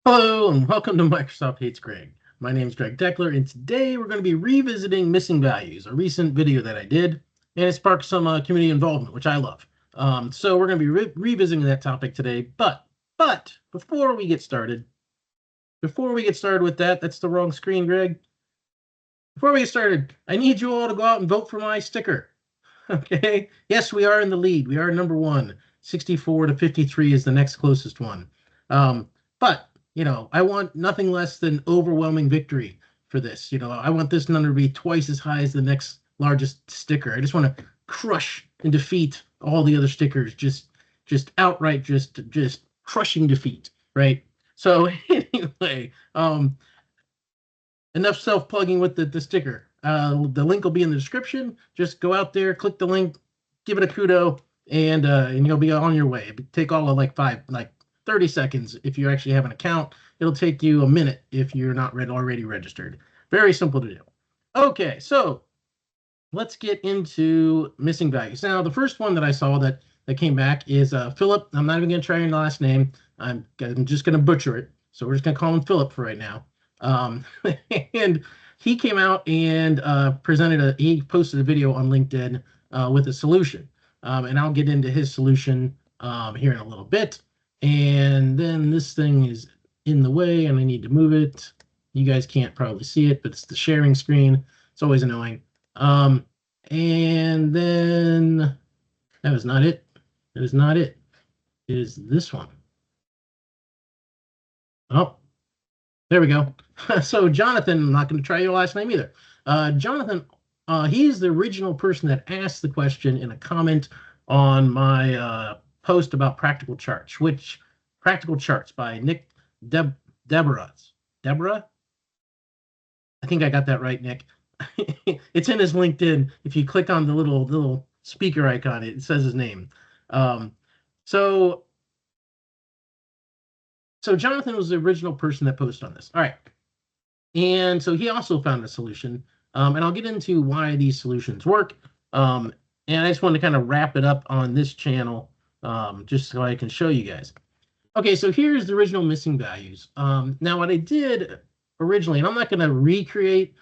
Hello and welcome to Microsoft Hates Greg. My name is Greg Deckler, and today we're going to be revisiting missing values, a recent video that I did, and it sparked some community involvement, which I love. So we're going to be revisiting that topic today. But before we get started with that, that's the wrong screen, Greg. Before we get started, I need you all to go out and vote for my sticker. Okay. Yes, we are in the lead. We are number one. 64 to 53 is the next closest one. But I want nothing less than overwhelming victory for this. I want this number to be twice as high as the next largest sticker. I just want to crush and defeat all the other stickers, just outright, just crushing defeat, right? So anyway, enough self-plugging with the sticker. The link will be in the description. Just go out there, click the link, give it a kudo, and you'll be on your way. It'll take all of like 30 seconds if you actually have an account. It'll take you a minute if you're not already registered. Very simple to do. Okay, so let's get into missing values. Now, the first one that I saw that came back is Philip. I'm not even going to try your last name. I'm just going to butcher it. So we're just going to call him Philip for right now. And he came out and he posted a video on LinkedIn with a solution. And I'll get into his solution here in a little bit. And then this thing is in the way and I need to move it. You guys can't probably see it, but it's the sharing screen. It's always annoying. And then that was not it. That is not it. It is this one. Oh, there we go. So Jonathan, I'm not going to try your last name either. Jonathan, he's the original person that asked the question in a comment on my post about practical charts, which practical charts by Nick Deborah. Deborah? I think I got that right, Nick. It's in his LinkedIn. If you click on the little speaker icon, it says his name. So Jonathan was the original person that posted on this. All right. And so he also found a solution. And I'll get into why these solutions work. And I just want to kind of wrap it up on this channel just so I can show you guys. Okay, so here's the original missing values. Now, what I did originally, and I'm not going to recreate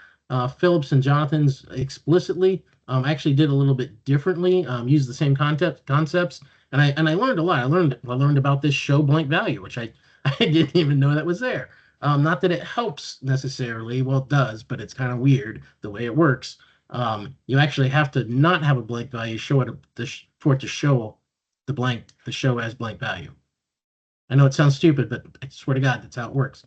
Phillips and Jonathan's explicitly. I actually did a little bit differently, used the same concepts, and I learned a lot. I learned about this show blank value, which I didn't even know that was there. Not that it helps necessarily. Well, it does, but it's kind of weird the way it works. You actually have to not have a blank value for it to show the show as blank value. I know it sounds stupid, but I swear to God, that's how it works.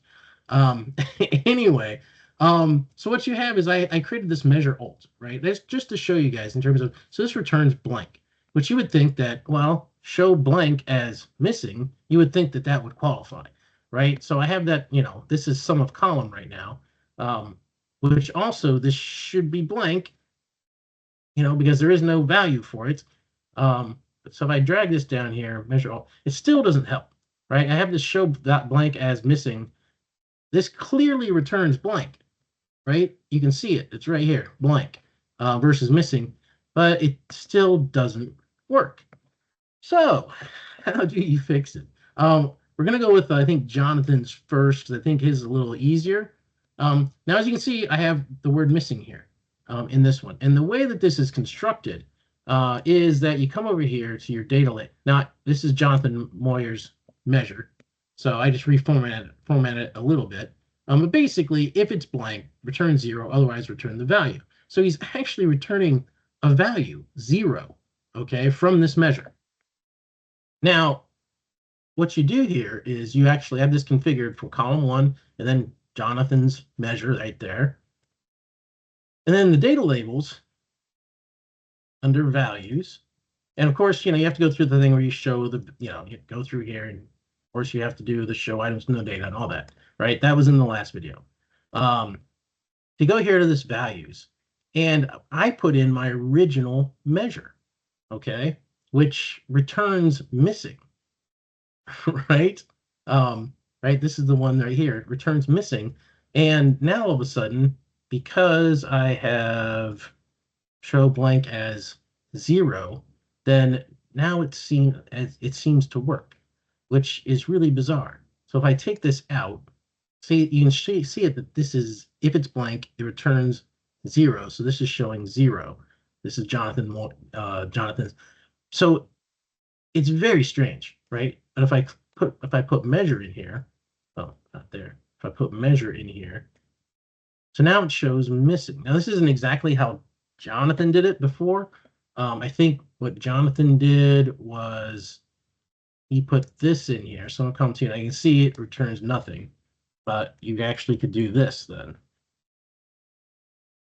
Anyway, so what you have is I created this measure alt, right? That's just to show you guys in terms of, so this returns blank, which you would think that, well, show blank as missing, you would think that that would qualify, right? So I have that, this is sum of column right now, which also this should be blank, because there is no value for it. So if I drag this down here, measure alt, it still doesn't help. Right? I have this show that blank as missing. This clearly returns blank, right? You can see it. It's right here, blank versus missing, but it still doesn't work. So how do you fix it? We're going to go with, I think, Jonathan's first, because I think his is a little easier. Now, as you can see, I have the word missing here in this one. And the way that this is constructed is that you come over here to your data lake. Now, this is Jonathan Moyer's measure. So I just format it a little bit. But basically, if it's blank, return 0, otherwise return the value. So he's actually returning a value, 0, okay, from this measure. Now, what you do here is you actually have this configured for column 1, and then Jonathan's measure right there. And then the data labels under values. And of course, you have to go through the thing where you show the, you go through here, and of course you have to do the show items, no data, and all that, right? That was in the last video. To go here to this values, and I put in my original measure, okay, which returns missing, right? Right, this is the one right here. It returns missing, and now all of a sudden, because I have show blank as 0, then now it seems to work, which is really bizarre. So if I take this out, see, you can see it that this is, if it's blank, it returns 0. So this is showing 0. This is Jonathan's. So it's very strange, right? But if I put measure in here, oh, not there. If I put measure in here, so now it shows missing. Now this isn't exactly how Jonathan did it before. I think what Jonathan did was he put this in here. So I'll come to you, and I can see it returns nothing, but you actually could do this then.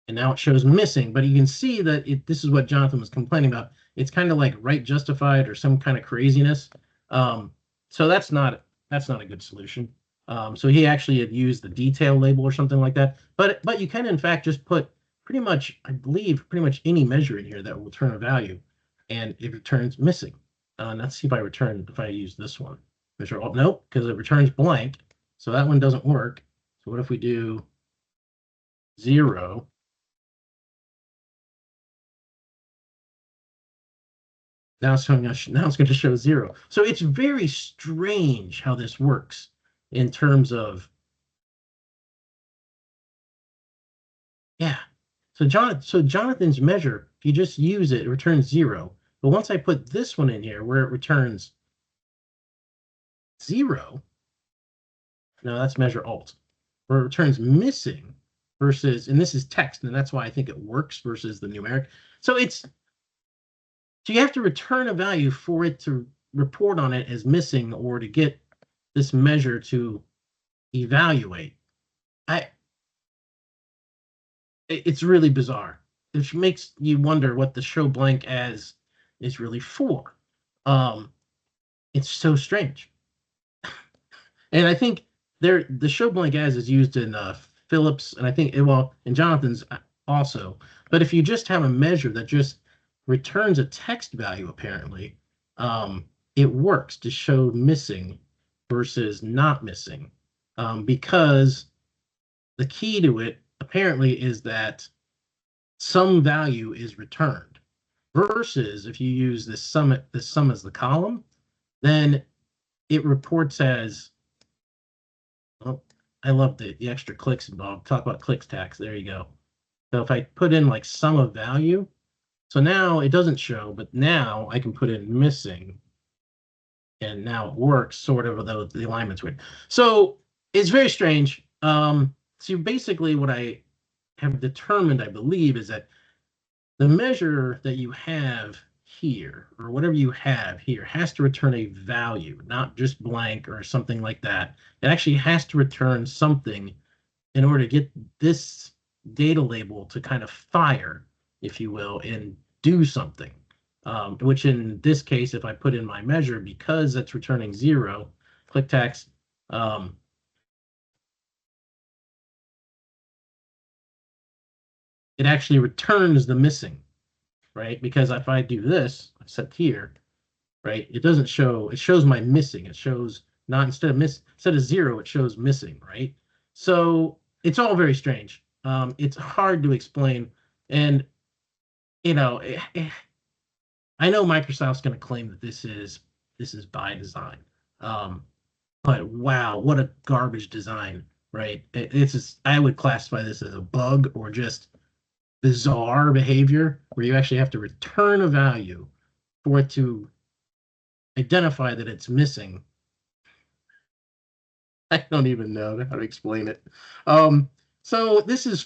And now it shows missing, but you can see that this is what Jonathan was complaining about. It's kind of like right justified or some kind of craziness. So that's not a good solution. So he actually had used the detail label or something like that. But you can in fact just put pretty much, I believe, pretty much any measure in here that will return a value, and it returns missing. Let's see if I use this one. Measure, oh, nope, because it returns blank. So that one doesn't work. So what if we do 0? Now it's going to show 0. So it's very strange how this works in terms of, yeah. So Jonathan's measure, if you just use it, it returns 0. But once I put this one in here where it returns 0, no, that's measure alt, where it returns missing versus, and this is text, and that's why I think it works versus the numeric. So you have to return a value for it to report on it as missing or to get this measure to evaluate. It's really bizarre, which makes you wonder what the show blank as is really for. It's so strange. And I think the show blank as is used in Phillips, and I think, well, in Jonathan's also. But if you just have a measure that just returns a text value, apparently, it works to show missing versus not missing, because the key to it apparently is that some value is returned, versus if you use this sum as the column, then it reports as, oh, I love the extra clicks involved. Talk about clicks tax. There you go. So if I put in like sum of value, so now it doesn't show, but now I can put in missing, and now it works sort of, though the alignment's weird. So it's very strange. So basically what I have determined, I believe, is that the measure that you have here, or whatever you have here, has to return a value, not just blank or something like that. It actually has to return something in order to get this data label to kind of fire, if you will, and do something. Which in this case, if I put in my measure, because it's returning 0, click tax, it actually returns the missing, right? Because if I do this, I set here, right? It doesn't show, it shows my missing. It shows not, instead of 0, it shows missing, right? So it's all very strange. It's hard to explain. And, you know, I know Microsoft's going to claim that this is by design. But wow, what a garbage design, right? It's just, I would classify this as a bug or just bizarre behavior where you actually have to return a value for it to identify that it's missing. I don't even know how to explain it. So this is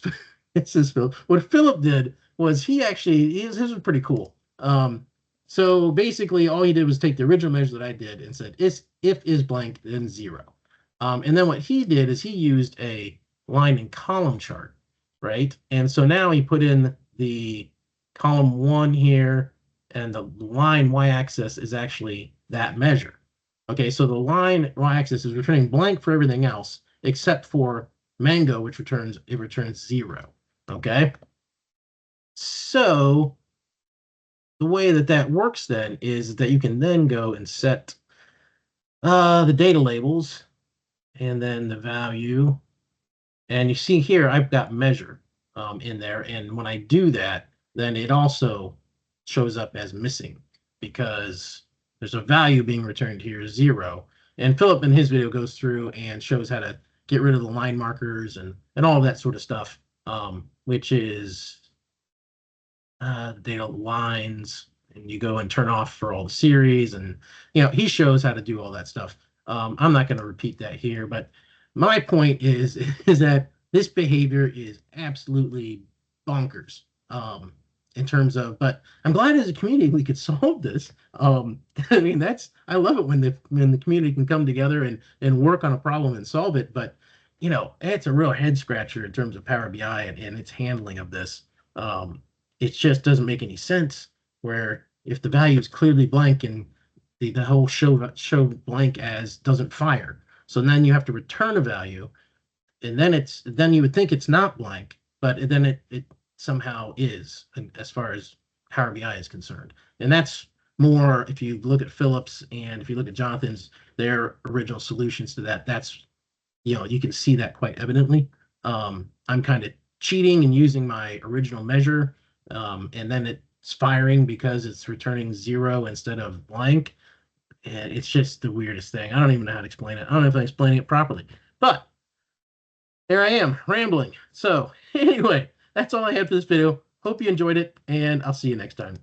Phil. What Philip did was his was pretty cool. So basically all he did was take the original measure that I did and said, if is blank, then 0. And then what he did is he used a line and column chart, right? And so now he put in the column 1 here, and the line y-axis is actually that measure. Okay, so the line y-axis is returning blank for everything else except for Mango, which returns 0. Okay, so the way that works then is that you can then go and set the data labels and then the value, and you see here I've got measure in there, and when I do that, then it also shows up as missing because there's a value being returned here, 0, And Philip in his video goes through and shows how to get rid of the line markers and all of that sort of stuff, which is data lines, and you go and turn off for all the series, and he shows how to do all that stuff. I'm not going to repeat that here, but my point is is that this behavior is absolutely bonkers, in terms of. But I'm glad as a community we could solve this. I mean, I love it when the community can come together and work on a problem and solve it. But it's a real head scratcher in terms of Power BI and its handling of this. It just doesn't make any sense. Where if the value is clearly blank and the whole show blank as doesn't fire, so then you have to return a value, and then you would think it's not blank, but then it somehow is, as far as Power BI is concerned. And that's more, if you look at Phillips and if you look at Jonathan's, their original solutions to that, that's you can see that quite evidently. I'm kind of cheating and using my original measure, and then it's firing because it's returning 0 instead of blank. And it's just the weirdest thing. I don't even know how to explain it. I don't know if I'm explaining it properly, but here I am rambling. So anyway, that's all I had for this video. Hope you enjoyed it, and I'll see you next time.